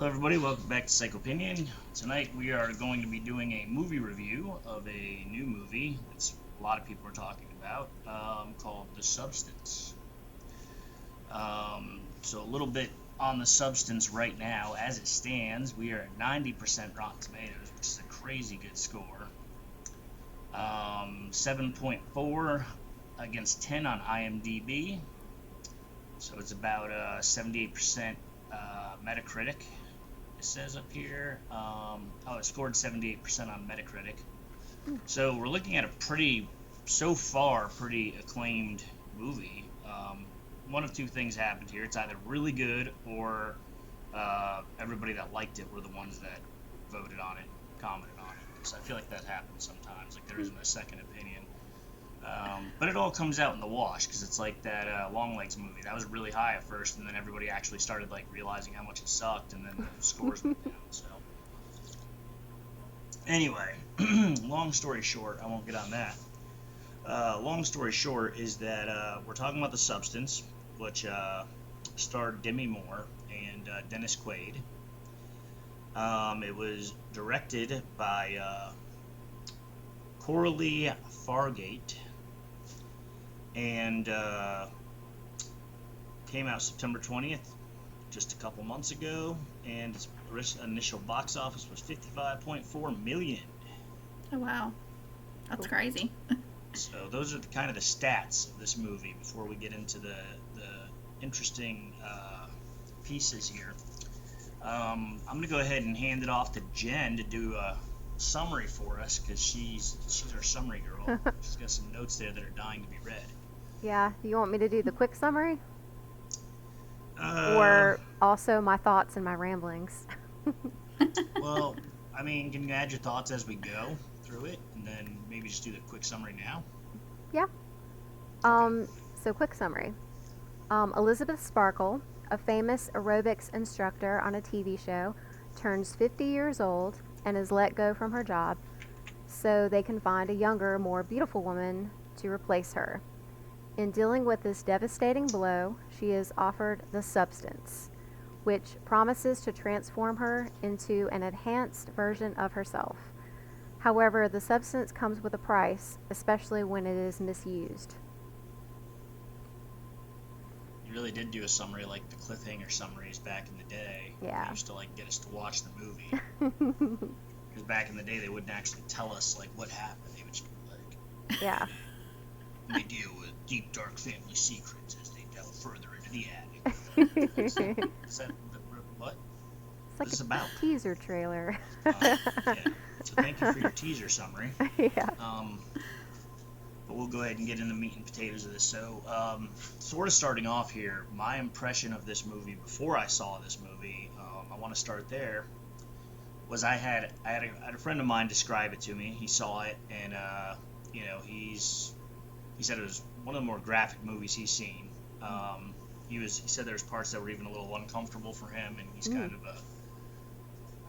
everybody? Welcome back to Psych Opinion. Tonight we are going to be doing a movie review of a new movie that a lot of people are talking about called The Substance. So a little bit on The Substance right now. As it stands, we are at 90% Rotten Tomatoes, which is a crazy good score. 7.4 against 10 on IMDb. So it's about 78% Metacritic, it says up here. It scored 78% on Metacritic. So we're looking at a pretty acclaimed movie. One of two things happened here. It's either really good or everybody that liked it were the ones that voted on it, commented on it. So I feel like that happens sometimes. Like there isn't a second opinion. But it all comes out in the wash, because it's like that Longlegs movie. That was really high at first, and then everybody actually started like realizing how much it sucked, and then the scores went down. So anyway, long story short, I won't get on that. Long story short is that we're talking about The Substance, which starred Demi Moore and Dennis Quaid. It was directed by Coralie Fargate, and came out September 20th, just a couple months ago, and its initial box office was $55.4 million. Oh, wow. That's crazy. So those are kind of the stats of this movie before we get into the interesting pieces here. I'm going to go ahead and hand it off to Jen to do a summary for us, because she's our summary girl. She's got some notes there that are dying to be read. Yeah, you want me to do the quick summary? Or also my thoughts and my ramblings? Well, I mean, can you add your thoughts as we go through it, and then maybe just do the quick summary now? Yeah. So quick summary. Elizabeth Sparkle, a famous aerobics instructor on a TV show, turns 50 years old and is let go from her job so they can find a younger, more beautiful woman to replace her. In dealing with this devastating blow, she is offered the substance, which promises to transform her into an enhanced version of herself. However, the substance comes with a price, especially when it is misused. You really did do a summary like the cliffhanger summaries back in the day. Yeah. They used to like get us to watch the movie. Because back in the day, they wouldn't actually tell us like what happened. They would just be like, Yeah. they deal with deep, dark family secrets as they delve further into the attic. Is that what? It's like this a about? teaser trailer. Yeah. So thank you for your teaser summary. Yeah. But we'll go ahead and get into the meat and potatoes of this. So, sort of starting off here, my impression of this movie before I saw this movie, I want to start there, was I had a friend of mine describe it to me. He saw it, and he said it was one of the more graphic movies he's seen. He said there's parts that were even a little uncomfortable for him, and he's kind of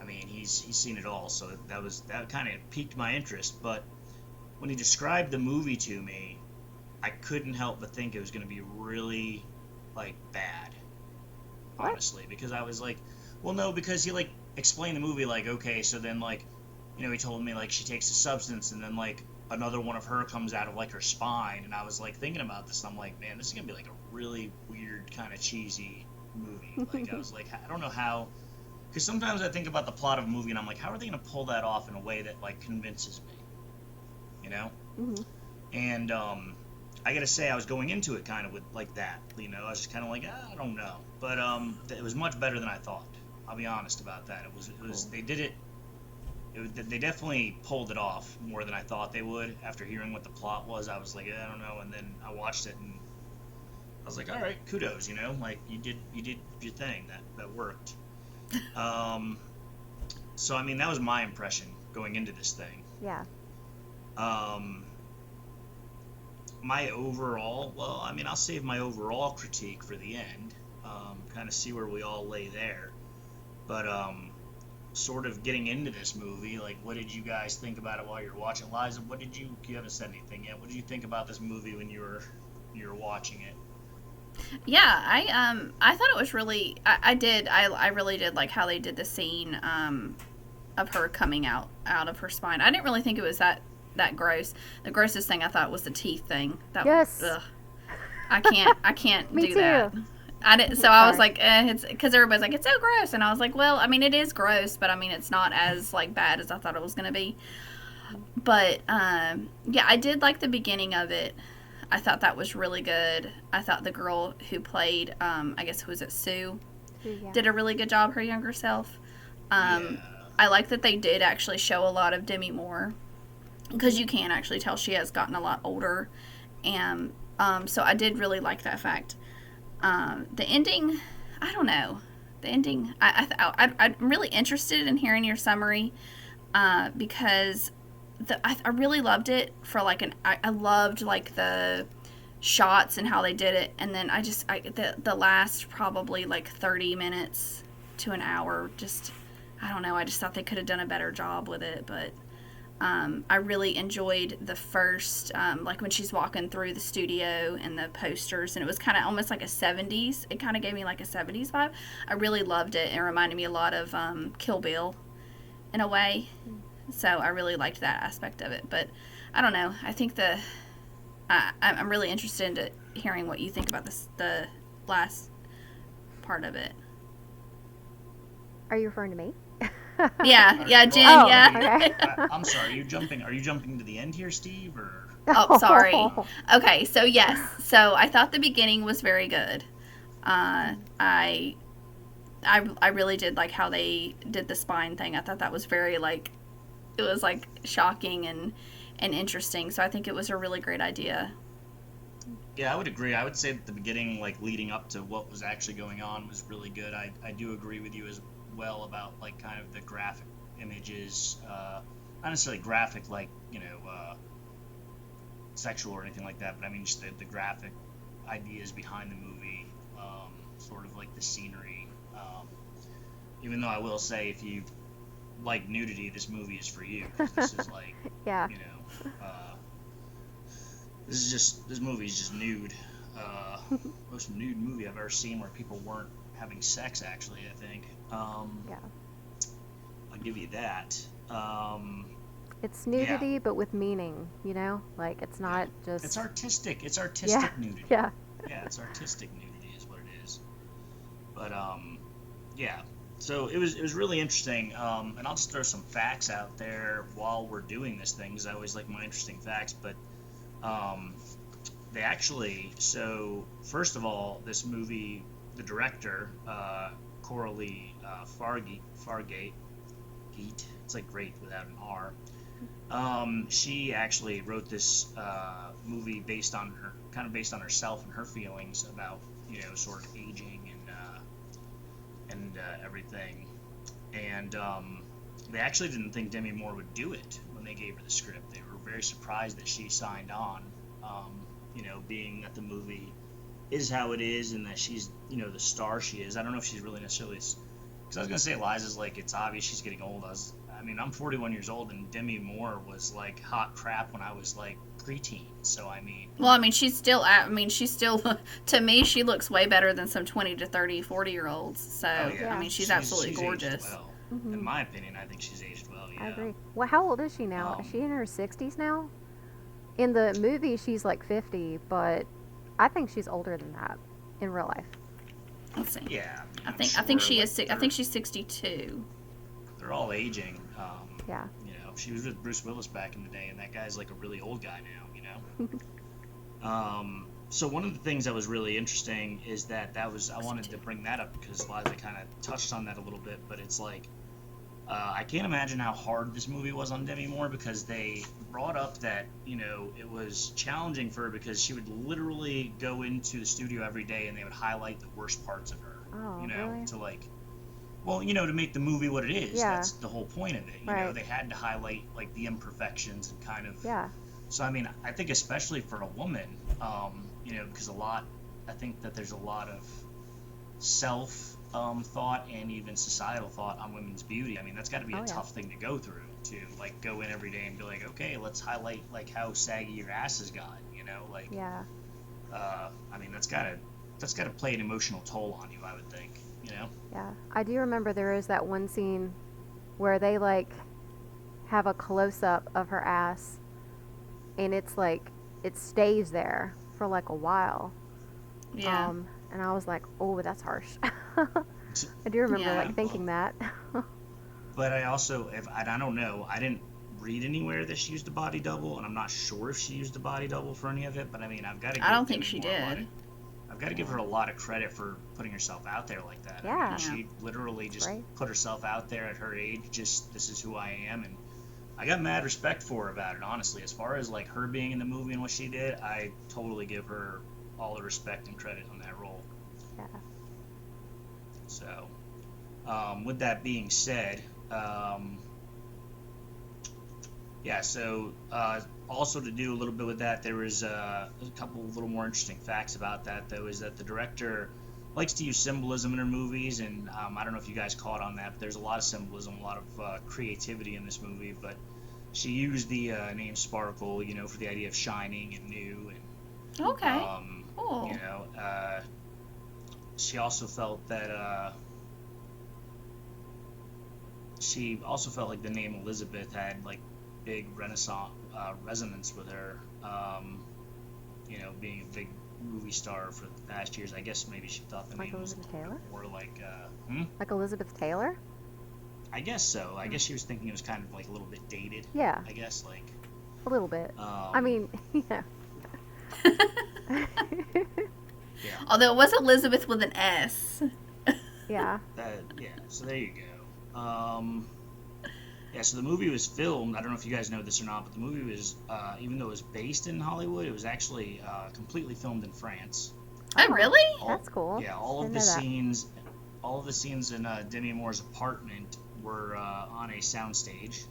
he's seen it all, so that kind of piqued my interest. But when he described the movie to me, I couldn't help but think it was going to be really like bad, honestly, because I was like, well, no, because he like explained the movie like, okay, so then like, he told me like she takes a substance and then like another one of her comes out of like her spine, and I was like thinking about this, and I'm like, man, this is gonna be like a really weird kind of cheesy movie. Like I was like, I don't know how, because sometimes I think about the plot of a movie and I'm like, how are they gonna pull that off in a way that like convinces me, Mm-hmm. And I gotta say, I was going into it kind of with like that, I was just kind of like, I don't know, but it was much better than I thought. I'll be honest about that. It was they did it. They definitely pulled it off more than I thought they would. After hearing what the plot was, I was like, I don't know. And then I watched it, and I was like, all right, kudos, like you did your thing. That worked. So I mean, that was my impression going into this thing. Yeah. My overall, I'll save my overall critique for the end. Kind of see where we all lay there. But sort of getting into this movie, like, what did you guys think about it while you were watching? Liza, you haven't said anything yet. What did you think about this movie when you were watching it? Yeah, I thought it was really I really did like how they did the scene of her coming out of her spine. I didn't really think it was that gross. The grossest thing I thought was the teeth thing. Yes. Ugh, I can't Me do too. that. I didn't. So I was Sorry. like, it's because everybody's like, it's so gross, and I was like, well, I mean, it is gross, but I mean, it's not as like bad as I thought it was gonna be. But yeah, I did like the beginning of it. I thought that was really good. I thought the girl who played, I guess, who was it, Sue, Yeah. did a really good job, her younger self. Yeah. I like that they did actually show a lot of Demi Moore because you can actually tell she has gotten a lot older. And so I did really like that fact. The ending, I don't know. The ending, I'm really interested in hearing your summary because I really loved it for like I loved like the shots and how they did it, and then the last probably like 30 minutes to an hour, just I don't know, I just thought they could have done a better job with it. But I really enjoyed the first, like when she's walking through the studio and the posters, and it was kind of almost like a 70s. It kind of gave me like a 70s vibe. I really loved it. It reminded me a lot of Kill Bill in a way. So I really liked that aspect of it. But I don't know. I think I'm really interested into hearing what you think about the last part of it. Are you referring to me? Yeah, Jen. Oh, Yeah. okay. I'm sorry. Are you jumping to the end here, Steve? Or Oh, sorry. Okay, so yes. So I thought the beginning was very good. I really did like how they did the spine thing. I thought that was very like it was like shocking and interesting. So I think it was a really great idea. Yeah, I would agree. I would say that the beginning, like leading up to what was actually going on, was really good. I do agree with you as well about like kind of the graphic images, not necessarily graphic like sexual or anything like that, but I mean just the graphic ideas behind the movie, sort of like the scenery. Even though I will say, if you like nudity, this movie is for you, because this is like, Yeah. this movie is just nude. Most nude movie I've ever seen where people weren't having sex. Actually, I think. Yeah. I'll give you that. It's nudity, but with meaning, Like, it's not just... It's artistic. It's Yeah. artistic nudity. Yeah. Yeah, it's artistic nudity is what it is. But yeah. So it was really interesting. And I'll just throw some facts out there while we're doing this thing, because I always like my interesting facts. But they actually, so first of all, this movie, the director, Coralie Fargate, it's like great without an R. She actually wrote this movie based on herself and her feelings about sort of aging and everything. And they actually didn't think Demi Moore would do it when they gave her the script. They were very surprised that she signed on. Being that the movie is how it is and that she's the star she is. I don't know if she's really necessarily, because I was gonna say Liza's like, it's obvious she's getting old. I'm 41 years old, and Demi Moore was like hot crap when I was like preteen. So I mean, Well, I mean, she's still to me, she looks way better than some 20 to 30, 40 year olds. So, oh yeah, I mean, she's absolutely aged gorgeous. well. Mhm. In my opinion, I think she's aged well. Yeah. I agree. Well, how old is she now? Is she in her 60s now? In the movie, she's like 50, but I think she's older than that in real life. Let's see. Yeah. I I'm think sure, she like, is. I think she's 62. They're all aging. Yeah. She was with Bruce Willis back in the day, and that guy's like a really old guy now. So one of the things that was really interesting is that I wanted to bring that up because Liza kind of touched on that a little bit, but it's like I can't imagine how hard this movie was on Demi Moore, because they brought up that it was challenging for her because she would literally go into the studio every day and they would highlight the worst parts of her. Oh, really? To like, well, to make the movie what it is. Yeah. That's the whole point of it. Right. They had to highlight like the imperfections and kind of. Yeah. So I mean, I think especially for a woman, because I think that there's a lot of self thought and even societal thought on women's beauty. I mean, that's got to be a tough thing to go through, to like go in every day and be like, okay, let's highlight like how saggy your ass has got, like. Yeah. I mean, that's gotta that's got to play an emotional toll on you, I would think. You know? Yeah, I do remember there is that one scene where they like have a close up of her ass, and it's like it stays there for like a while. Yeah. And I was like, oh, that's harsh. I do remember Yeah. like thinking that. But I also, if I don't know, I didn't read anywhere that she used a body double, and I'm not sure if she used a body double for any of it. But I mean, I've got to I give don't think Demi she Moore a lot did. of, I've got to give her a lot of credit for putting herself out there like that. I Yeah. mean, she literally just Right. put herself out there at her age. Just this is who I am, and I got mad respect for her about it. Honestly, as far as like her being in the movie and what she did, I totally give her all the respect and credit on that role. Yeah. So, with that being said, yeah, so also to do a little bit with that, there was a couple of little more interesting facts about that, though, is that the director likes to use symbolism in her movies, and I don't know if you guys caught on that, but there's a lot of symbolism, a lot of creativity in this movie, but she used the name Sparkle, you know, for the idea of shining and new, and Okay. Cool. you know, she also felt that like the name Elizabeth had like big resonance with her. You know, being a big movie star for the past years. I guess maybe she thought the Like name was a Elizabeth little Taylor? bit more like, Like Elizabeth Taylor? I guess so. I guess she was thinking it was kind of like a little bit dated. Yeah, I guess like. a little bit. I Um, mean, yeah. yeah. Although it was Elizabeth with an S. Yeah. Yeah. So there you go. Yeah, so the movie was filmed. I don't know if you guys know this or not, but the movie was, even though it was based in Hollywood, it was actually completely filmed in France. Oh, really? That's cool. Yeah, all of Didn't the know that. scenes in Demi Moore's apartment were on a soundstage.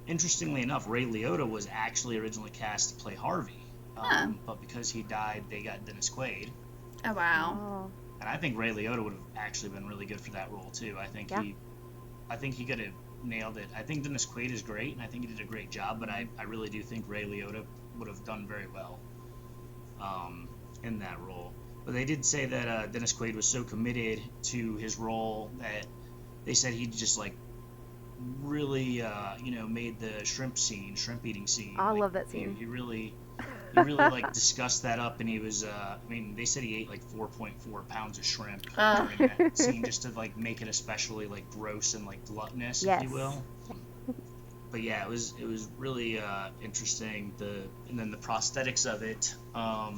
Interestingly enough, Ray Liotta was actually originally cast to play Harvey, but because he died, they got Dennis Quaid. Oh, wow. Oh, And I think Ray Liotta would have actually been really good for that role too. I think Yeah. he could have nailed it. I think Dennis Quaid is great, and I think he did a great job. But I really do think Ray Liotta would have done very well in that role. But they did say that Dennis Quaid was so committed to his role that they said he just like really made the shrimp eating scene. I like, love that scene. He really like discussed that up, and he was I mean, they said he ate like 4.4 pounds of shrimp during that scene just to like make it especially like gross and like gluttonous, Yes. if you will. But yeah, it was really interesting. And then the prosthetics of it, of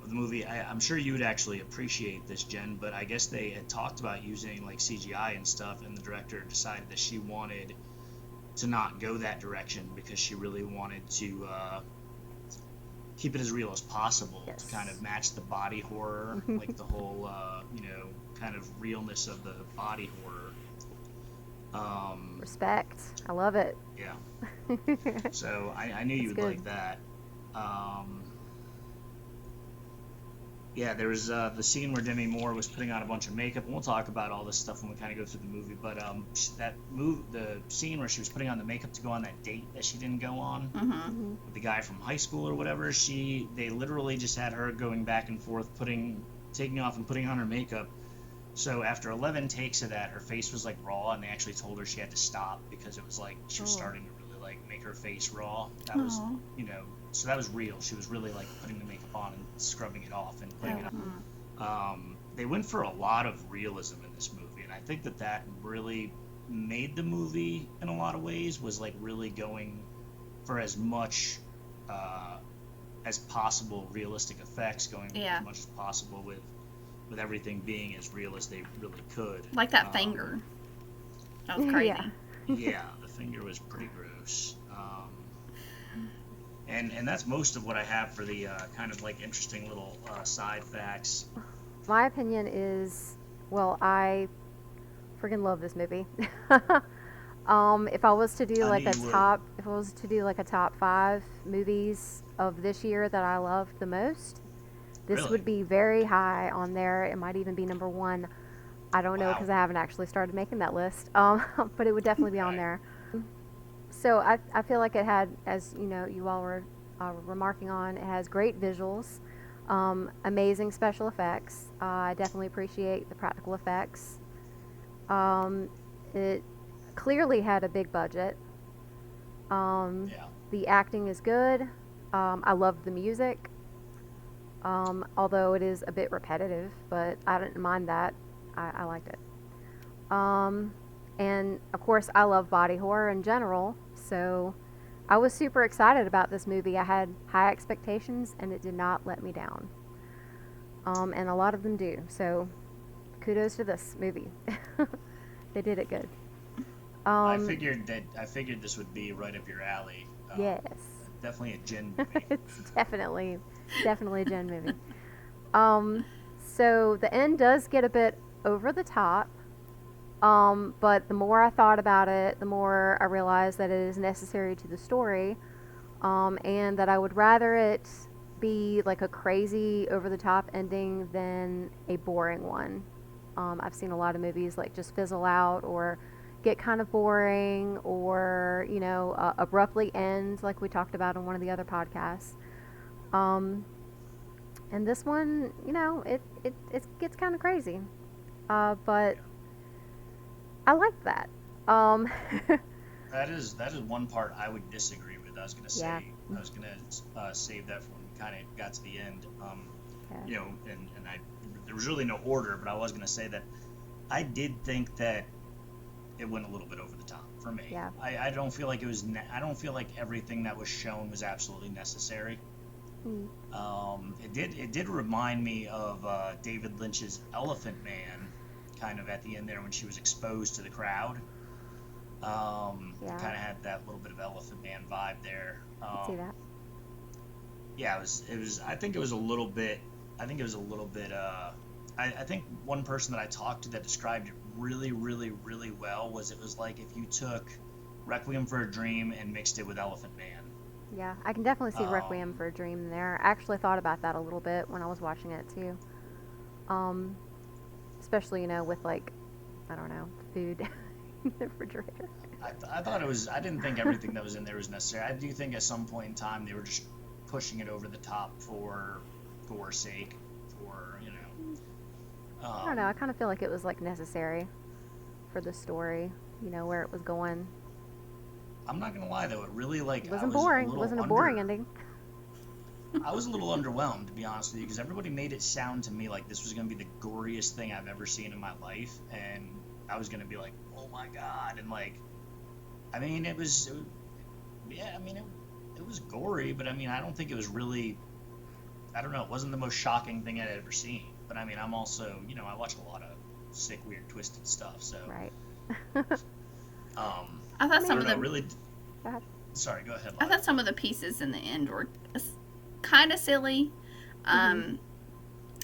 the movie. I'm sure you would actually appreciate this, Jen, but I guess they had talked about using like CGI and stuff, and the director decided that she wanted to not go that direction because she really wanted to keep it as real as possible Yes. to kind of match the body horror, like the whole kind of realness of the body horror. Respect. I love it. Yeah. So I knew you would good. like that. Yeah, there was the scene where Demi Moore was putting on a bunch of makeup, and we'll talk about all this stuff when we kind of go through the movie. But the scene where she was putting on the makeup to go on that date that she didn't go on Mm-hmm. with the guy from high school or whatever, they literally just had her going back and forth, taking off and putting on her makeup. So after 11 takes of that, her face was like raw, and they actually told her she had to stop because it was like she was starting to really like make her face raw. That was, Aw. so that was real. She was really like putting the makeup on and scrubbing it off and putting it on. They went for a lot of realism in this movie, and I think that really made the movie in a lot of ways, was like really going for as much as possible realistic effects, going as much as possible with everything being as real as they really could. Like that finger. That was crazy. Yeah. Yeah, the finger was pretty gross. And that's most of what I have for the kind of like interesting little side facts. My opinion is, well, I freaking love this movie. If I was to do I like knew a you would. top, if I was to do like a top 5 movies of this year that I loved the most, this Really? would be very high on there. It might even be number 1. I don't know Wow. because I haven't actually started making that list. But it would definitely be on Right. there. So I feel like it had, as you know, you all were remarking on. It has great visuals, amazing special effects. I definitely appreciate the practical effects. It clearly had a big budget. Yeah. The acting is good. I love the music, although it is a bit repetitive, but I didn't mind that. I liked it. Um, and of course, I love body horror in general, so I was super excited about this movie. I had high expectations, and it did not let me down. And a lot of them do. So kudos to this movie. They did it good. Um, I figured this would be right up your alley. yes, Definitely a gin movie. it's definitely a Jen movie. Um, so the end does get a bit over the top. But the more I thought about it, the more I realized that it is necessary to the story, and that I would rather it be like a crazy, over the top ending than a boring one. I've seen a lot of movies like just fizzle out or get kind of boring or, abruptly end, like we talked about on one of the other podcasts. Um, and this one, it gets kind of crazy. But I like that. Um, That is one part I would disagree with. I was gonna say yeah. I was gonna save that for when we kind of got to the end. Okay. And there was really no order, but I was gonna say that I did think that it went a little bit over the top for me. Yeah. I don't feel like it was. I don't feel like everything that was shown was absolutely necessary. Mm. It did remind me of David Lynch's Elephant Man, kind of at the end there when she was exposed to the crowd. Yeah. Kind of had that little bit of Elephant Man vibe there. I can see that. Yeah, it was. I think it was a little bit. I think it was a little bit. I think one person that I talked to that described it really, really, really well was it was like if you took Requiem for a Dream and mixed it with Elephant Man. Yeah, I can definitely see Requiem Um, for a Dream there. I actually thought about that a little bit when I was watching it too. Um, Especially, with like, I don't know, food in the refrigerator. I thought it was. I didn't think everything that was in there was necessary. I do think at some point in time they were just pushing it over the top for gore's sake, for I don't know. I kind of feel like it was like necessary for the story, where it was going. I'm not gonna lie though, it really It like I wasn't was a boring. It little wasn't a boring under. ending. I was a little underwhelmed to be honest with you because everybody made it sound to me like this was gonna be the goriest thing I've ever seen in my life, and I was gonna be like, oh my god, and like, I mean, yeah, I mean, it was gory, but I mean, I don't think it was really, I don't know, it wasn't the most shocking thing I'd ever seen. But I mean, I'm also, I watch a lot of sick, weird, twisted stuff, so, Right. I I thought I some mean, don't of know, the really, go ahead. sorry, go ahead, I Lottie. thought some of the pieces in the end were kind of silly. Mm-hmm. Um,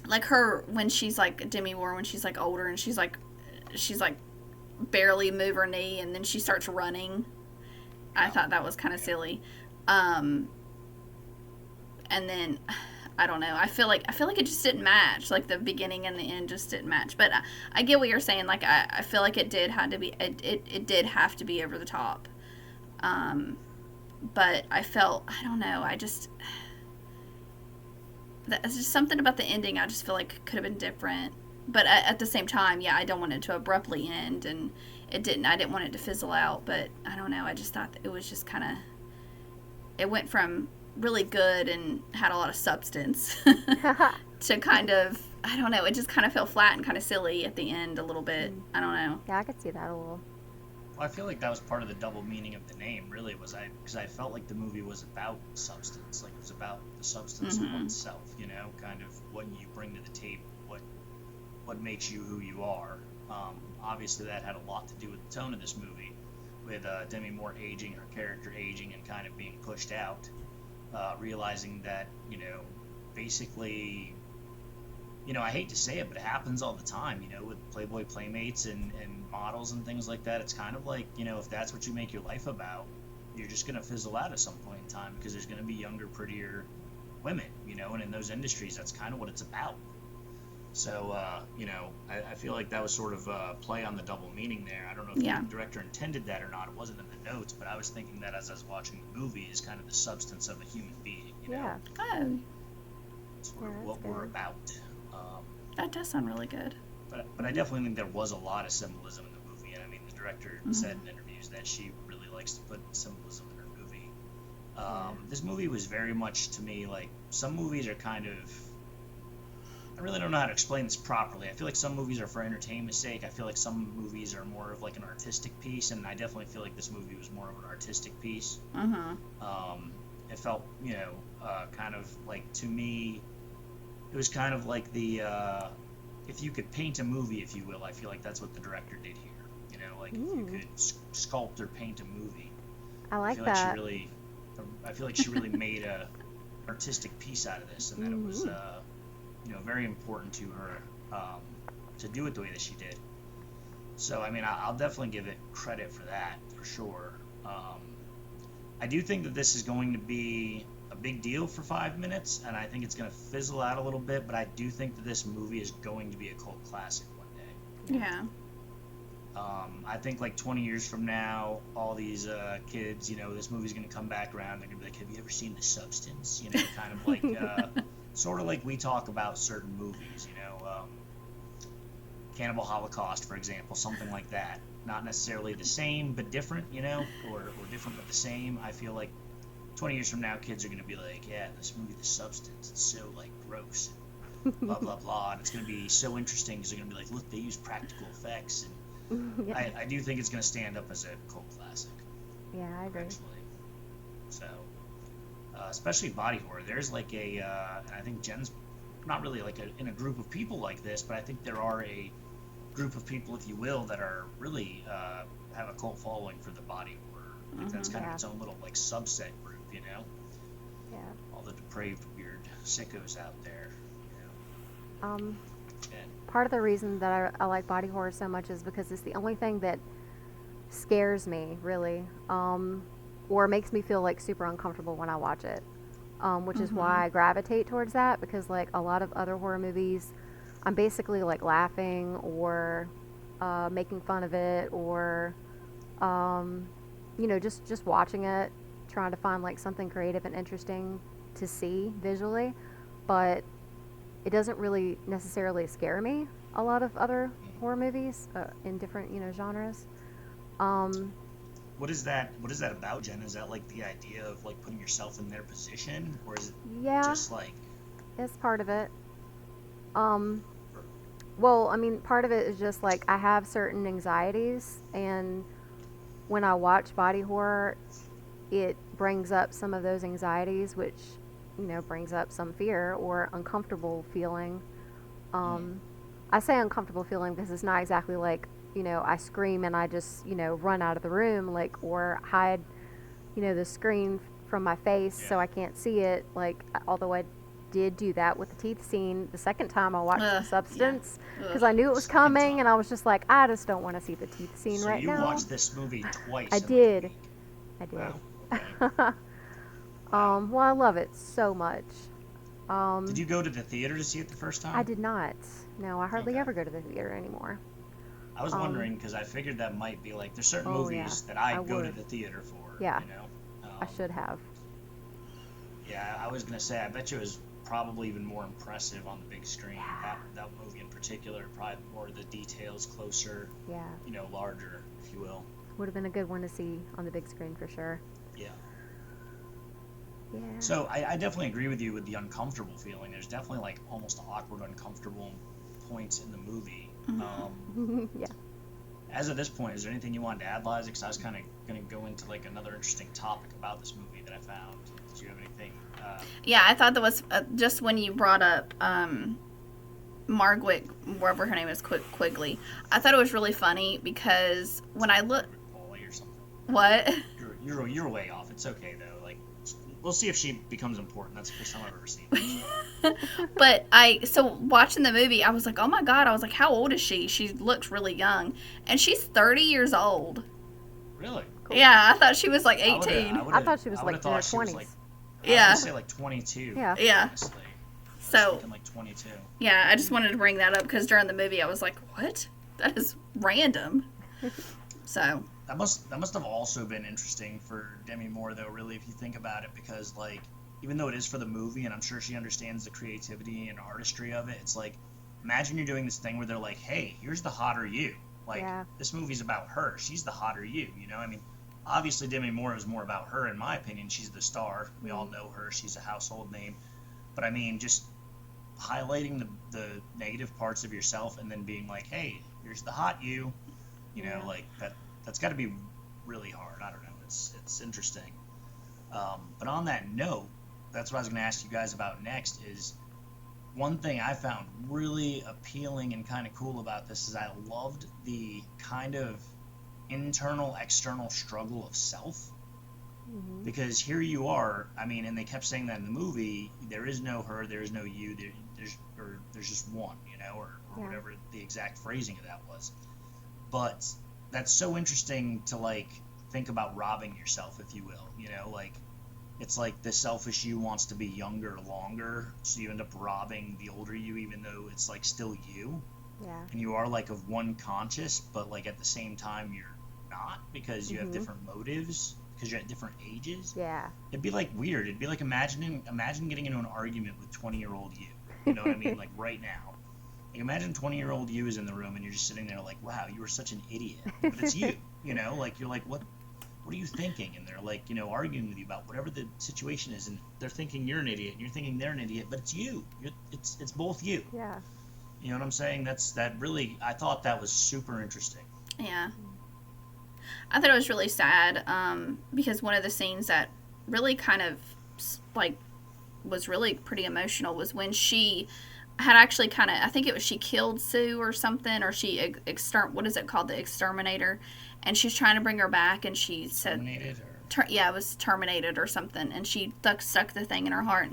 like her when she's like Demi Moore when she's like older and she's like barely move her knee and then she starts running. I Yeah, thought that was kind of yeah. silly. Um, and then I don't know. I feel like it just didn't match. Like the beginning and the end just didn't match. But I get what you're saying. Like I feel like it did had to be it did have to be over the top. Um, but I don't know. It's just something about the ending. I just feel like could have been different. But at the same time, yeah, I don't want it to abruptly end, and it didn't. I didn't want it to fizzle out. But I don't know. I just thought that it was just kind of. It went from really good and had a lot of substance to kind of. I don't know. It just kind of fell flat and kind of silly at the end a little bit. Mm. I don't know. Yeah, I could see that a little. Well, I feel like that was part of the double meaning of the name, really, because I felt like the movie was about substance, like it was about the substance of Mm-hmm. oneself, kind of what you bring to the table, what makes you who you are. Obviously, that had a lot to do with the tone of this movie, with Demi Moore aging, her character aging, and kind of being pushed out, realizing that, basically, I hate to say it, but it happens all the time, with Playboy playmates and models and things like that. It's kind of like, if that's what you make your life about, you're just going to fizzle out at some point in time because there's going to be younger, prettier women, and in those industries, that's kind of what it's about. So, I feel like that was sort of a play on the double meaning there. I don't know if Yeah. the director intended that or not. It wasn't in the notes, but I was thinking that as I was watching the movie is kind of the substance of a human being. you know. Yeah. Oh, Yeah, What that's we're good. about. that does sound really good. But I definitely think there was a lot of symbolism in the movie, and I mean, the director said in interviews that she really likes to put symbolism in her movie. This movie was very much to me like some movies are kind of. I really don't know how to explain this properly. I feel like some movies are for entertainment's sake. I feel like some movies are more of like an artistic piece, and I definitely feel like this movie was more of an artistic piece. It felt, kind of like to me, it was kind of like the if you could paint a movie, if you will. I feel like that's what the director did here. You know, like if you could sculpt or paint a movie. I I like feel like she that. really, I feel like she really made a artistic piece out of this, and that it was, very important to her to do it the way that she did. So, I mean, I'll definitely give it credit for that, for sure. I do think that this is going to be a big deal for 5 minutes, and I think it's going to fizzle out a little bit, but I do think that this movie is going to be a cult classic one day. Yeah. I think like 20 years from now, all these kids, this movie's going to come back around. They're going to be like, have you ever seen The Substance? Kind of like, sort of like we talk about certain movies, Cannibal Holocaust, for example, something like that. Not necessarily the same, but different, or different but the same. I feel like 20 years from now, kids are going to be like, yeah, this movie, The Substance, it's so, like, gross, and blah, blah, blah, and it's going to be so interesting because they're going to be like, look, they use practical effects, and Yeah. I do think it's going to stand up as a cult classic, Yeah, I agree. eventually. So, especially body horror, there's like and I think Jen's not really like in a group of people like this, but I think there are a group of people, if you will, that are really have a cult following for the body horror. I think that's kind of its own little like subset group, Yeah. all the depraved, weird sickos out there. Um, And Part of the reason that I like body horror so much is because it's the only thing that scares me, really, or makes me feel like super uncomfortable when I watch it. Which is why I gravitate towards that, because like a lot of other horror movies, I'm basically like laughing or making fun of it, or just watching it, trying to find like something creative and interesting to see visually, but it doesn't really necessarily scare me. A lot of other horror movies in different genres. what is that about, Jen? Is that like the idea of like putting yourself in their position, or is it Yeah, just like it's part of it. Well, I mean, part of it is just like I have certain anxieties, and when I watch body horror, it brings up some of those anxieties, which brings up some fear or uncomfortable feeling. I say uncomfortable feeling because it's not exactly like I scream and I just run out of the room, like, or hide the screen from my face so I can't see it. Like, although I did do that with the teeth scene the second time I watched The Substance, because I knew it was Second coming, time. and I was just like, I just don't want to see the teeth scene So right you now. watched this movie twice I in like a did. week. I did. Wow. Okay. Well, I love it so much. Did you go to the theater to see it the first time? I did not. No, I hardly Okay. ever go to the theater anymore. I was wondering because I figured that might be like there's certain Oh, movies yeah, that I I go to would. the theater for. Yeah. I Um, should have. Yeah, I was gonna say I bet you it was probably even more impressive on the big screen. Yeah. That movie in particular, probably more of the details closer, Yeah. larger, if you will. Would have been a good one to see on the big screen for sure. Yeah. Yeah. So I definitely agree with you with the uncomfortable feeling. There's definitely like almost awkward, uncomfortable points in the movie. Yeah. As of this point, is there anything you wanted to add, Liza? Because I was kind of going to go into like another interesting topic about this movie that I found. Did you have anything? Yeah, I thought that was just when you brought up Margaret, whatever her name is, Quigley. I thought it was really funny because when I look, Polly or something? what? You're way off. It's okay though. Like, we'll see if she becomes important. That's the first time I've ever seen her. But so watching the movie, I was like, oh my God. I was like, how old is she? She looks really young. And she's 30 years old. Really? Yeah, I thought she was like I would've- 18. I thought she was would've like in her thought she was, 20s. like, I Yeah. was gonna say like 22. Yeah. Yeah. Honestly. I was So, thinking like 22. yeah, I just wanted to bring that up because during the movie, I was like, what? That is random. So, That must have also been interesting for Demi Moore though, really, if you think about it, because like even though it is for the movie, and I'm sure she understands the creativity and artistry of it, it's like, imagine you're doing this thing where they're like, hey, here's the hotter you. Like, Yeah. this movie's about her. She's the hotter you, you know? I mean, obviously Demi Moore is more about her, in my opinion. She's the star. We all know her. She's a household name. But, I mean, just highlighting the negative parts of yourself and then being like, hey, here's the hot you. You know, like, that's got to be really hard. I don't know. It's interesting. But on that note, that's what I was going to ask you guys about next is one thing I found really appealing and kind of cool about this is I loved the kind of internal, external struggle of self. Mm-hmm. Because here you are, I mean, and they kept saying that in the movie, there is no her, there is no you, there's just one, you know, or whatever the exact phrasing of that was. But that's so interesting to, like, think about robbing yourself, if you will, you know, like, it's like the selfish you wants to be younger longer, so you end up robbing the older you, even though it's, like, still you. Yeah. And you are, like, of one conscious, but, like, at the same time you're not, because you have different motives, because you're at different ages. Yeah. It'd be, like, weird. It'd be like imagine getting into an argument with 20-year-old you. You know what I mean? Like, right now. Like, imagine 20-year-old you is in the room and you're just sitting there like, wow, you were such an idiot. But it's you, you know? Like, you're like, what are you thinking? And they're, like, you know, arguing with you about whatever the situation is, and they're thinking you're an idiot, and you're thinking they're an idiot, but it's you. It's both you. Yeah. You know what I'm saying? I thought that was super interesting. Yeah. I thought it was really sad because one of the scenes that really kind of, like, was really pretty emotional was when she had actually kind of, I think it was she killed Sue or something, or she, what is it called? The exterminator. And she's trying to bring her back, and she said, Terminated? Or... yeah, it was terminated or something. And she stuck the thing in her heart.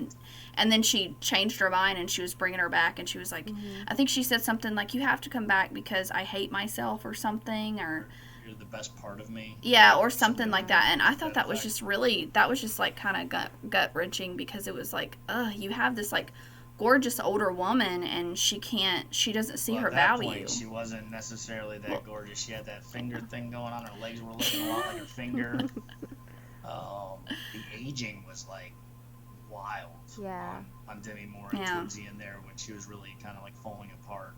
And then she changed her mind, and she was bringing her back. And she was like, I think she said something like, you have to come back because I hate myself or something. Or you're the best part of me. Yeah, or something like that. And I thought that was just really, that was just like kind of gut-wrenching, because it was like, you have this like gorgeous older woman, and she doesn't see her at that value. Point, she wasn't necessarily that gorgeous. She had that finger thing going on. Her legs were looking a lot like her finger. The aging was like wild. Yeah. On Demi Moore towards the end there, when she was really kind of like falling apart.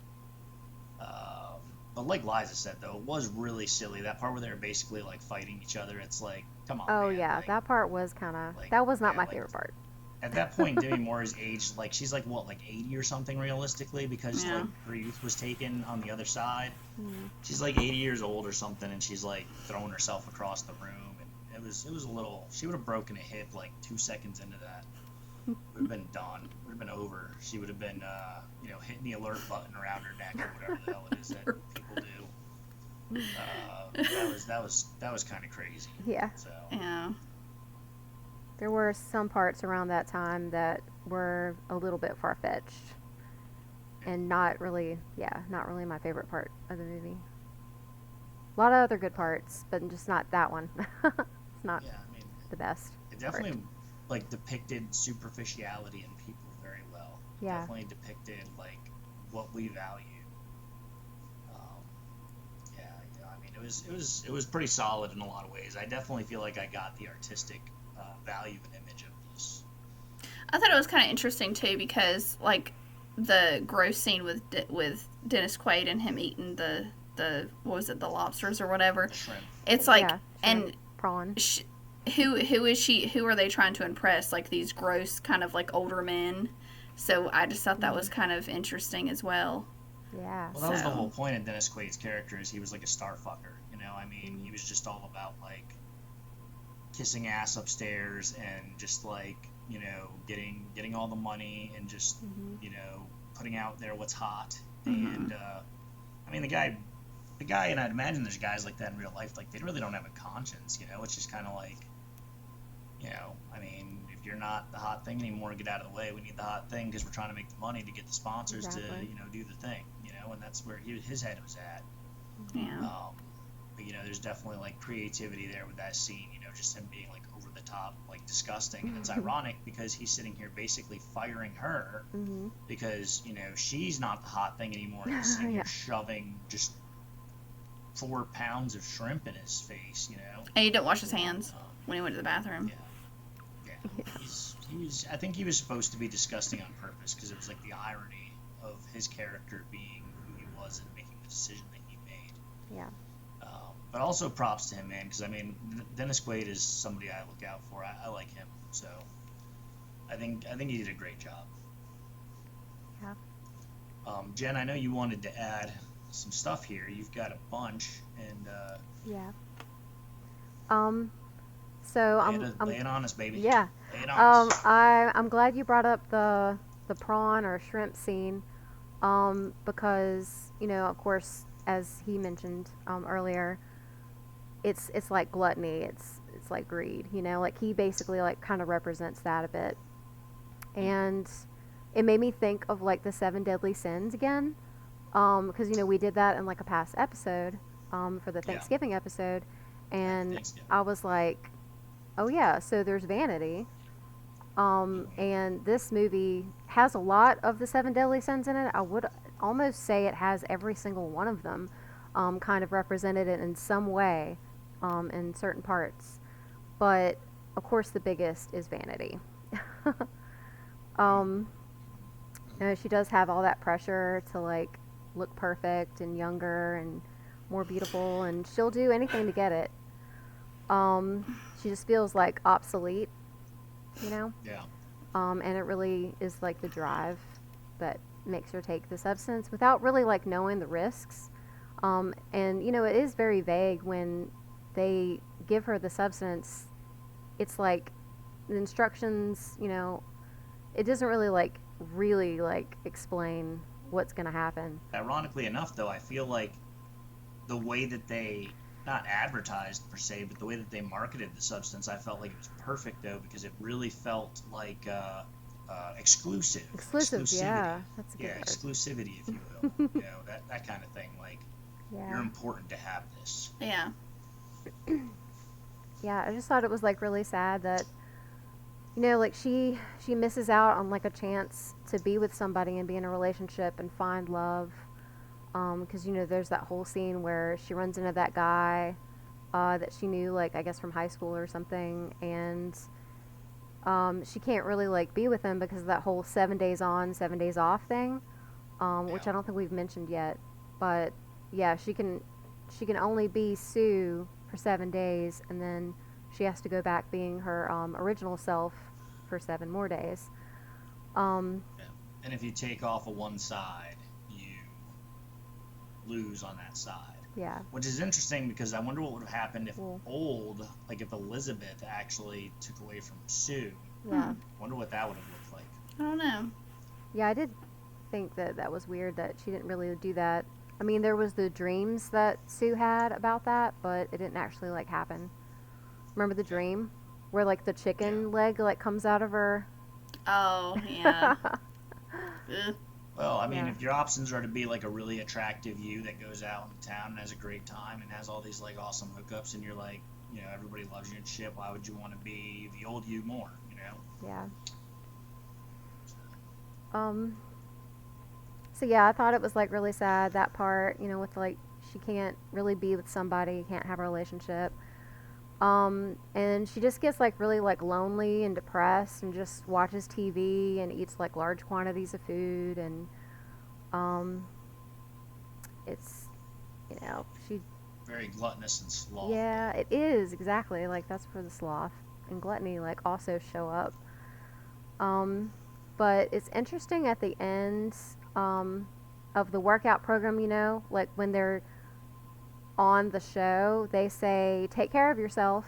But like Liza said, though, it was really silly. That part where they were basically like fighting each other. It's like, come on. Oh man. yeah, like, that part was kind of. That was not my favorite part. At that point, Demi Moore is aged, like, she's like, what, like 80 or something realistically, because like her youth was taken on the other side. She's like 80 years old or something, and she's like throwing herself across the room, and it was a little, she would have broken a hip like 2 seconds into that. Would have been done. Would have been over. She would have been, you know, hitting the alert button around her neck or whatever the hell it is that people do. That was kind of crazy. Yeah. So. Yeah. There were some parts around that time that were a little bit far-fetched, and not really my favorite part of the movie. A lot of other good parts, but just not that one. It's not the best. It definitely like depicted superficiality in people very well. Yeah. Definitely depicted like what we value. I mean, it was pretty solid in a lot of ways. I definitely feel like I got the artistic value and image of this. I thought it was kind of interesting too, because like the gross scene with Dennis Quaid and him eating the what was it, the lobsters or whatever. Shrimp. It's like, shrimp, and prawn. Who is she? Who are they trying to impress? Like these gross kind of like older men. So I just thought that was kind of interesting as well. Yeah. Well, that was the whole point of Dennis Quaid's character, is he was like a star fucker. You know, I mean, he was just all about like kissing ass upstairs and just like, you know, getting all the money and just you know, putting out there what's hot. And I mean, the guy, and I'd imagine there's guys like that in real life. Like, they really don't have a conscience. You know, it's just kind of like, you know, I mean, if you're not the hot thing anymore, get out of the way. We need the hot thing because we're trying to make the money to get the sponsors to, you know, do the thing. You know, and that's where his head was at. Yeah. But, you know, there's definitely like creativity there with that scene. You know, just him being like over the top, like disgusting. And it's ironic because he's sitting here basically firing her because, you know, she's not the hot thing anymore. He's sitting here shoving just 4 pounds of shrimp in his face, you know. And he didn't wash his hands when he went to the bathroom. Yeah. He's I think he was supposed to be disgusting on purpose because it was like the irony of his character being who he was and making the decision that he made. Yeah. But also props to him, man, because I mean, Dennis Quaid is somebody I look out for. I like him, so I think he did a great job. Yeah. Jen, I know you wanted to add some stuff here. You've got a bunch, and Yeah. Um. So lay it on us, baby. yeah. Lay it on us. I'm glad you brought up the prawn or shrimp scene. Because of course, as he mentioned earlier, it's like gluttony. It's like greed. Like he basically like kind of represents that a bit, and it made me think of like the seven deadly sins again. Because we did that in like a past episode, for the Yeah. Thanksgiving episode, Happy and Thanksgiving. I was like, oh yeah, so there's vanity. And this movie has a lot of the seven deadly sins in it. I would almost say it has every single one of them, kind of represented in some way, in certain parts. But of course, the biggest is vanity. um, she does have all that pressure to like look perfect and younger and more beautiful, and she'll do anything to get it. She just feels like obsolete, you know. Yeah. And it really is like the drive that makes her take the substance without really like knowing the risks. And it is very vague when they give her the substance. It's like the instructions, it doesn't really like explain what's going to happen. Ironically enough, though, I feel like the way that they not advertised per se, but the way that they marketed the substance, I felt like it was perfect though because it really felt like exclusive. Exclusive, Exclusivity. yeah, that's a good Yeah, word. exclusivity, if you will. That kind of thing. Like you're Yeah. important to have this. Yeah. Yeah, I just thought it was like really sad that like she misses out on like a chance to be with somebody and be in a relationship and find love. Because there's that whole scene where she runs into that guy that she knew, like I guess from high school or something, and she can't really like be with him because of that whole 7 days on, 7 days off thing, which Yeah. I don't think we've mentioned yet. But yeah, she can only be Sue for 7 days, and then she has to go back being her original self for 7 more days. Um, Yeah. And if you take off of one side, you lose on that side. yeah. Which is interesting because I wonder what would have happened if Well, if Elizabeth actually took away from Sue. yeah. I wonder what that would have looked like. I don't know. Yeah, I did think that was weird that she didn't really do that. I mean, there was the dreams that Sue had about that, but it didn't actually like happen. Remember the dream where like the chicken leg like comes out of her? Oh, yeah. Ugh. Well, I mean, Yeah. if your options are to be like a really attractive you that goes out in town and has a great time and has all these like awesome hookups and you're like, everybody loves you and shit, why would you want to be the old you more, Yeah. So yeah, I thought it was like really sad that part, with like she can't really be with somebody, can't have a relationship. And she just gets like really like lonely and depressed and just watches TV and eats like large quantities of food, and it's she Very gluttonous and slothful. yeah, it is exactly like that's where the sloth and gluttony like also show up. But it's interesting at the end of the workout program, like when they're on the show, they say, take care of yourself.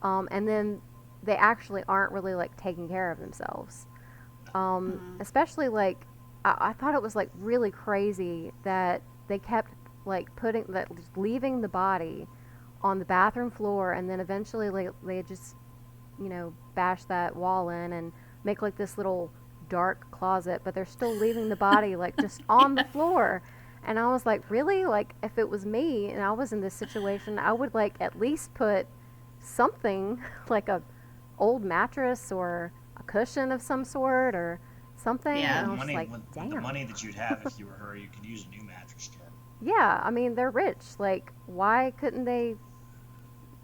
And then they actually aren't really like taking care of themselves. Especially like, I thought it was like really crazy that they kept like leaving the body on the bathroom floor, and then eventually like, they just, bash that wall in and make like this little dark closet, but they're still leaving the body like just on the floor. And I was like, really? Like, if it was me and I was in this situation, I would like at least put something like a old mattress or a cushion of some sort or something. Yeah. And I The was money, like, with damn. the money that you'd have if you were her, you could use a new mattress, Jen. Yeah, I mean, they're rich. Like, why couldn't they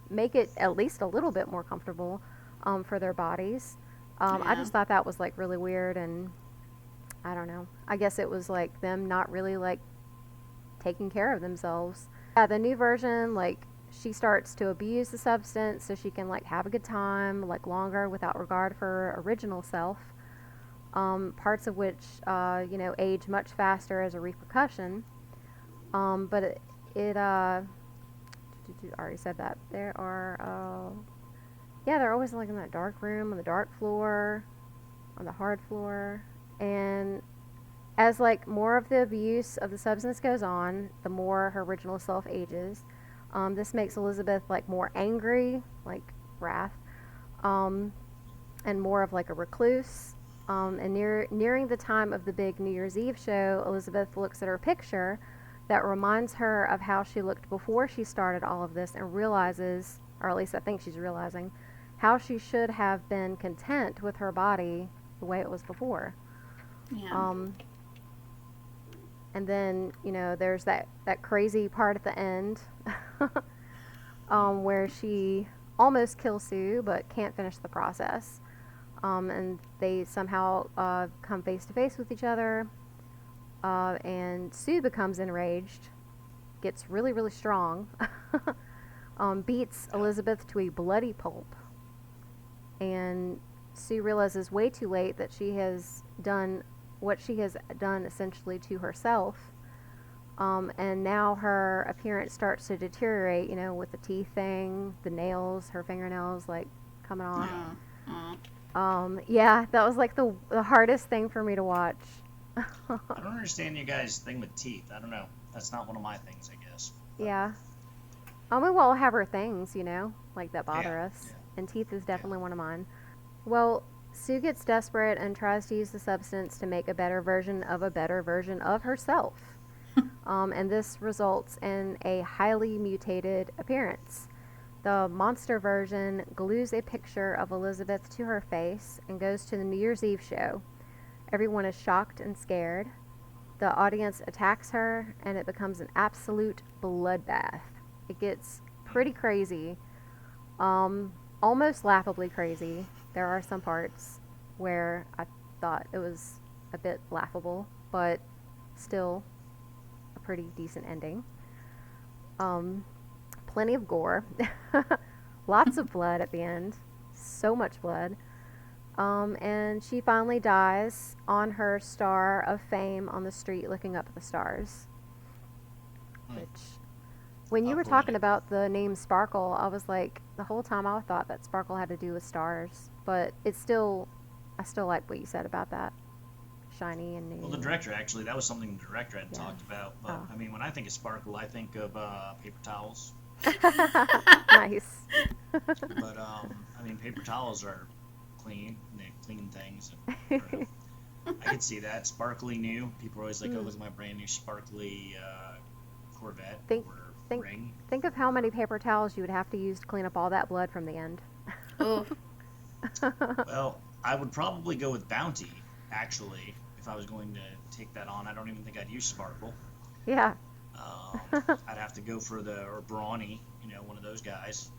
make it at least a little bit more comfortable for their bodies? I Yeah. just thought that was like really weird, and I don't know. I guess it was like them not really like taking care of themselves. Yeah, the new version, like she starts to abuse the substance so she can like have a good time like longer without regard for her original self. Parts of which age much faster as a repercussion. But it I already said that there are yeah, they're always like in that dark room on the dark floor, on the hard floor, and as like more of the abuse of the substance goes on, the more her original self ages. This makes Elizabeth like more angry, like wrath, um, and more of like a recluse. And nearing the time of the big New Year's Eve show, Elizabeth looks at her picture that reminds her of how she looked before she started all of this and realizes, or at least I think she's realizing, how she should have been content with her body the way it was before. Yeah. And then, there's that crazy part at the end where she almost kills Sue but can't finish the process. And they somehow come face to face with each other. And Sue becomes enraged, gets really, really strong, beats Elizabeth to a bloody pulp. And Sue realizes way too late that she has done what she has done essentially to herself. And now her appearance starts to deteriorate, with the teeth thing, the nails, her fingernails like coming off. Yeah, that was like the hardest thing for me to watch. I don't understand you guys' thing with teeth. I don't know. That's not one of my things, I guess. Yeah. We all have our things, like that bother Yeah, us. yeah. And teeth is definitely one of mine. Well, Sue gets desperate and tries to use the substance to make a better version of herself. And this results in a highly mutated appearance. The monster version glues a picture of Elizabeth to her face and goes to the New Year's Eve show. Everyone is shocked and scared. The audience attacks her, and it becomes an absolute bloodbath. It gets pretty crazy, almost laughably crazy. There are some parts where I thought it was a bit laughable, but still a pretty decent ending. Plenty of gore, lots of blood at the end, so much blood. And she finally dies on her star of fame on the street looking up at the stars. Which, when you were talking about the name Sparkle, I was like, the whole time I thought that Sparkle had to do with stars. But I still like what you said about that. Shiny and new. Well, the director, actually, that was something the director had Yeah. talked about. But, Oh. I mean, when I think of Sparkle, I think of paper towels. Nice. But, I mean, paper towels are clean, and they clean things. And, I could see that. Sparkly new. People are always like, oh, look at my brand new sparkly Corvette Think- or think- ring. Think of how many paper towels you would have to use to clean up all that blood from the end. Oh. Well, I would probably go with Bounty, actually, if I was going to take that on. I don't even think I'd use Sparkle. Yeah. I'd have to go for or Brawny, one of those guys.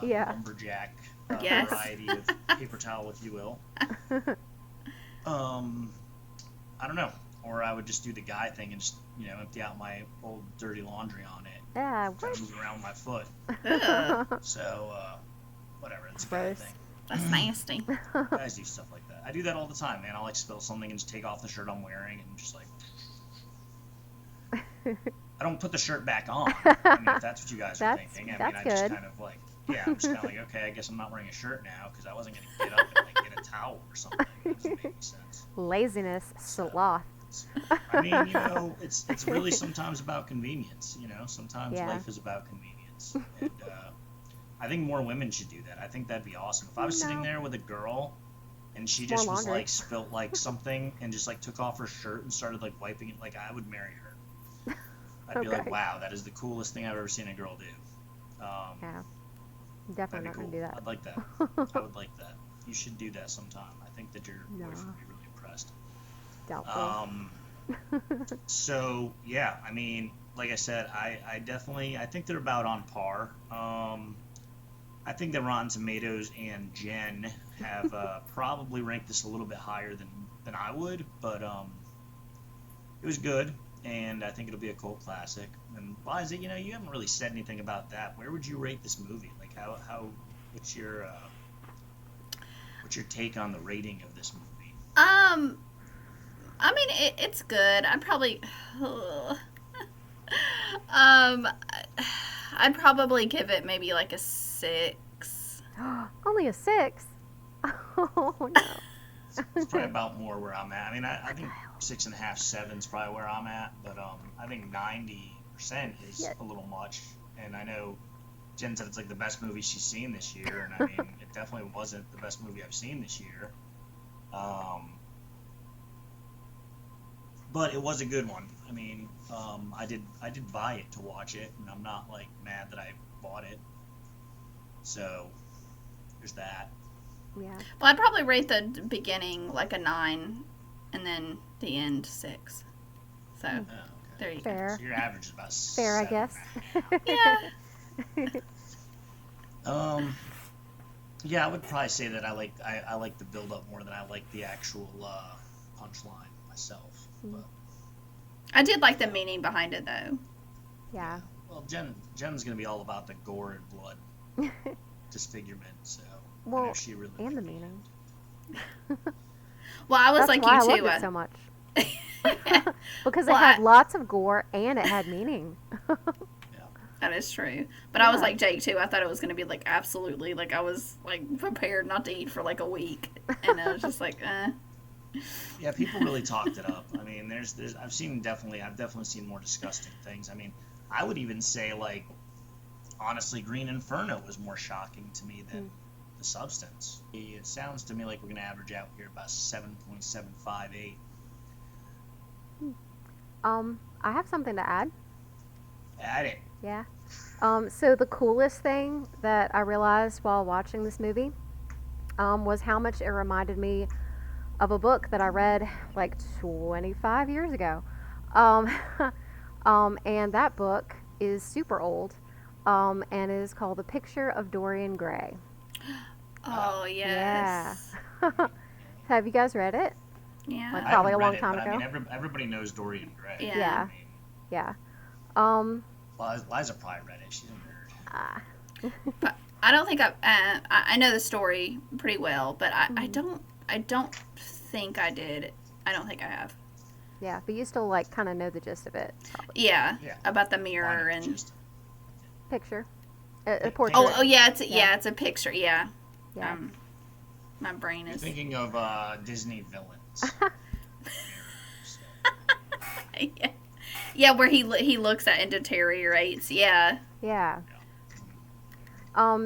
Yeah. Lumberjack Yes. variety of paper towel, if you will. I don't know. Or I would just do the guy thing and just, empty out my old dirty laundry on it. Yeah. Try to move it around with my foot. Ugh. So, whatever. It's a guy Gross. thing. That's nasty. Guys do stuff like that. I do that all the time, man. I'll spill something and just take off the shirt I'm wearing and just I don't put the shirt back on. I mean, if that's what you guys are thinking. I that's just good. kind of I'm just kind of like, okay, I guess I'm not wearing a shirt now because I wasn't going to get up and get a towel or something. That doesn't make any sense. Laziness, sloth. I mean, it's really sometimes about convenience. Sometimes Yeah. life is about convenience. And I think more women should do that. I think that'd be awesome. If I was sitting No. there with a girl and she More just was laundry. spilt something and just took off her shirt and started wiping it, I would marry her. I'd be like, Okay. wow, that is the coolest thing I've ever seen a girl do. Yeah. That'd Definitely be not cool. going to do that. I'd like that. I would like that. You should do that sometime. I think that your No. wife would be really impressed. Doubtful. So yeah, I mean, like I said, I definitely think they're about on par. I think that Rotten Tomatoes and Jen have probably ranked this a little bit higher than I would, but it was good, and I think it'll be a cult classic. And Liza, you haven't really said anything about that. Where would you rate this movie? Like, how what's your take on the rating of this movie? I mean, it's good. I'd probably, um, I'd probably give it maybe like a 6. Only a 6? Oh, no. It's probably about more where I'm at. I mean, I think 6.5, 7 is probably where I'm at, but I think 90% is a little much. And I know Jen said it's like the best movie she's seen this year, and I mean, it definitely wasn't the best movie I've seen this year. But it was a good one. I mean, I did buy it to watch it, and I'm not like mad that I bought it. So there's that. Yeah. Well, I'd probably rate the beginning like a 9, and then the end 6. So Okay. there you Fair. So your average is about Fair, I 7 guess. Yeah. Yeah, I would probably say that I like the build up more than I like the actual punchline myself. But I did like the meaning behind it, though. Yeah. well, Jen's gonna be all about the gore and blood disfigurement, so I know Well, she really and the liked it. meaning. Well, I was That's like why you I too. loved it so much. Because Well, it had lots of gore and it had meaning. That is true. But I was Yeah. like Jake too. I thought it was going to be like absolutely like I was like prepared not to eat for like a week, and I was just like, Yeah, people really talked it up. I mean, there's I've definitely seen more disgusting things. I mean, I would even say like honestly, Green Inferno was more shocking to me than The Substance. It sounds to me like we're gonna average out here about 7.758. I have something to add. At it. Yeah. So the coolest thing that I realized while watching this movie was how much it reminded me of a book that I read like 25 years ago. Um, and that book is super old and is called The Picture of Dorian Gray. oh yes, Have you guys read it? yeah, Like, I probably haven't a long read it, time but ago. I mean, everybody knows Dorian Gray. Yeah. Yeah. I mean, Yeah. Liza probably read it. She's a nerd. Ah. But I don't think I know the story pretty well, but I don't think I did. I don't think I have. Yeah, but you still like kind of know the gist of it. Probably. Yeah, Yeah. about the Why mirror not? and Just Picture. A portrait. oh yeah, it's Yeah. it's a picture. Yeah. Yeah. My brain you're is thinking of Disney villains. yeah. Yeah, where he looks at and deteriorates. Yeah. Yeah.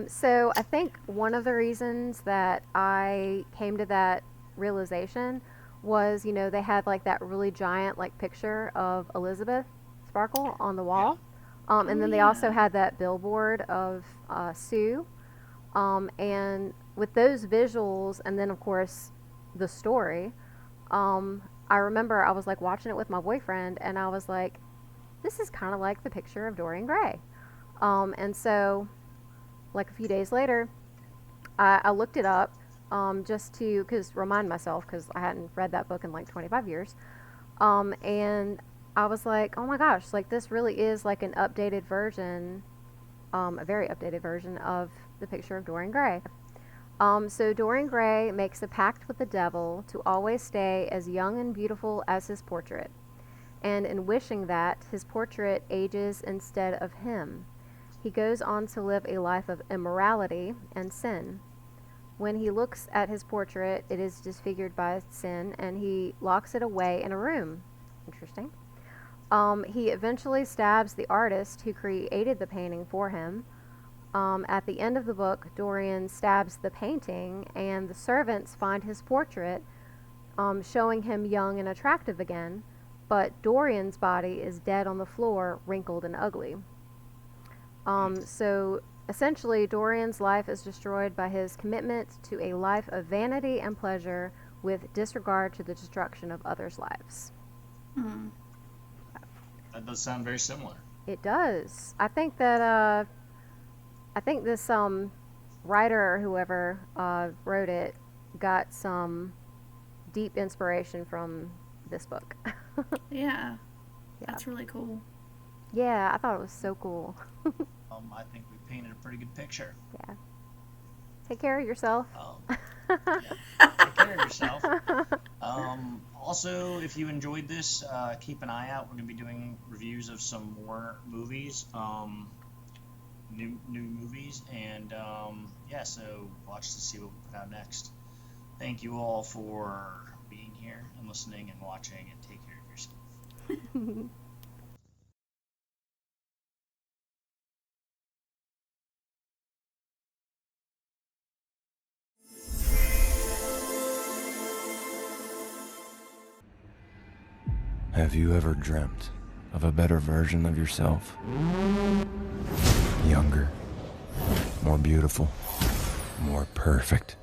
So I think one of the reasons that I came to that realization was, they had like that really giant like picture of Elizabeth Sparkle on the wall. And then they also had that billboard of Sue. And with those visuals and then of course the story, I remember I was like watching it with my boyfriend and I was like, this is kind of like the picture of Dorian Gray. And so like a few days later, I looked it up just to remind myself because I hadn't read that book in like 25 years. And I was like, oh my gosh, like this really is like an updated version, a very updated version of the picture of Dorian Gray. So Dorian Gray makes a pact with the devil to always stay as young and beautiful as his portrait. And in wishing that, his portrait ages instead of him. He goes on to live a life of immorality and sin. When he looks at his portrait, it is disfigured by sin, and he locks it away in a room. Interesting. He eventually stabs the artist who created the painting for him. At the end of the book, Dorian stabs the painting, and the servants find his portrait, showing him young and attractive again, but Dorian's body is dead on the floor, wrinkled and ugly. So essentially, Dorian's life is destroyed by his commitment to a life of vanity and pleasure with disregard to the destruction of others' lives. Mm. That does sound very similar. It does. I think that I think this writer or whoever wrote it got some deep inspiration from this book. Yeah, Yeah. that's really cool. Yeah, I thought it was so cool. I think we painted a pretty good picture. Yeah. Take care of yourself. Take care of yourself. Also, if you enjoyed this, keep an eye out. We're going to be doing reviews of some more movies, new movies, and yeah, so watch to see what we put out next. Thank you all for being here and listening and watching, and take care of yourself. Have you ever dreamt of a better version of yourself? Younger, more beautiful, more perfect.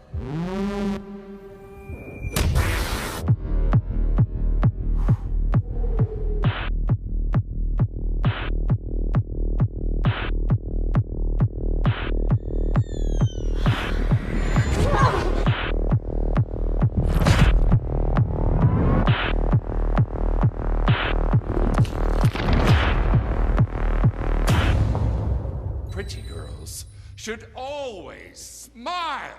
Pretty girls should always smile.